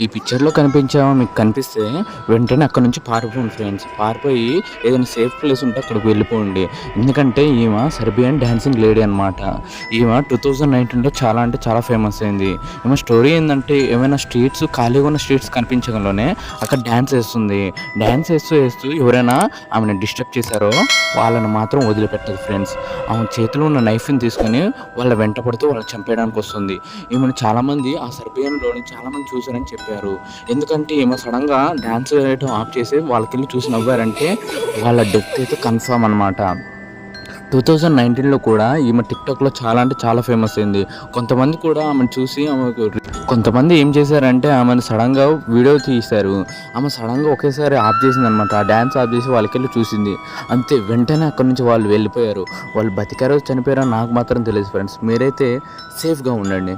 ఈ పిక్చర్లో కనిపించామో మీకు కనిపిస్తే వెంటనే అక్కడ నుంచి పారిపోండి ఫ్రెండ్స్. పారిపోయి ఏదైనా సేఫ్ ప్లేస్ ఉంటే అక్కడికి వెళ్ళిపోండి. ఎందుకంటే ఈమె సర్బియన్ డాన్సింగ్ లేడీ అనమాట. ఈమె 2019లో చాలా అంటే చాలా ఫేమస్ అయింది. ఈమె స్టోరీ ఏంటంటే ఏమైనా స్ట్రీట్స్ ఖాళీగా ఉన్న స్ట్రీట్స్ కనిపించడంలోనే అక్కడ డ్యాన్స్ వేస్తుంది. డ్యాన్స్ వేస్తూ వేస్తూ ఎవరైనా ఆమెను డిస్టర్బ్ చేశారో వాళ్ళని మాత్రం వదిలిపెట్టదు ఫ్రెండ్స్. ఆమె చేతిలో ఉన్న నైఫ్ని తీసుకొని వాళ్ళ వెంట పడుతూ వాళ్ళని చంపేయడానికి వస్తుంది. ఈమెను చాలామంది ఆ సర్బియన్లోని చాలామంది చూశారని చెప్పారు. ఎందుకంటే ఈమె సడన్గా డ్యాన్స్ వేయడం ఆఫ్ చేసి వాళ్ళకెళ్ళి చూసి నవ్వారంటే వాళ్ళ డెత్ అయితే కన్ఫర్మ్ అనమాట. 2019లో కూడా ఈమె టిక్టాక్లో చాలా అంటే చాలా ఫేమస్ అయింది. కొంతమంది కూడా ఆమెను చూసి కొంతమంది ఏం చేశారంటే ఆమెను సడన్గా వీడియో తీశారు. ఆమె సడన్గా ఒకేసారి ఆఫ్ చేసింది అనమాట. ఆ డ్యాన్స్ ఆఫ్ చేసి వాళ్ళకెళ్ళి చూసింది. అంతే, వెంటనే అక్కడి నుంచి వాళ్ళు వెళ్ళిపోయారు. వాళ్ళు బతికారో చనిపోయారో నాకు మాత్రం తెలియదు ఫ్రెండ్స్. మీరైతే సేఫ్గా ఉండండి.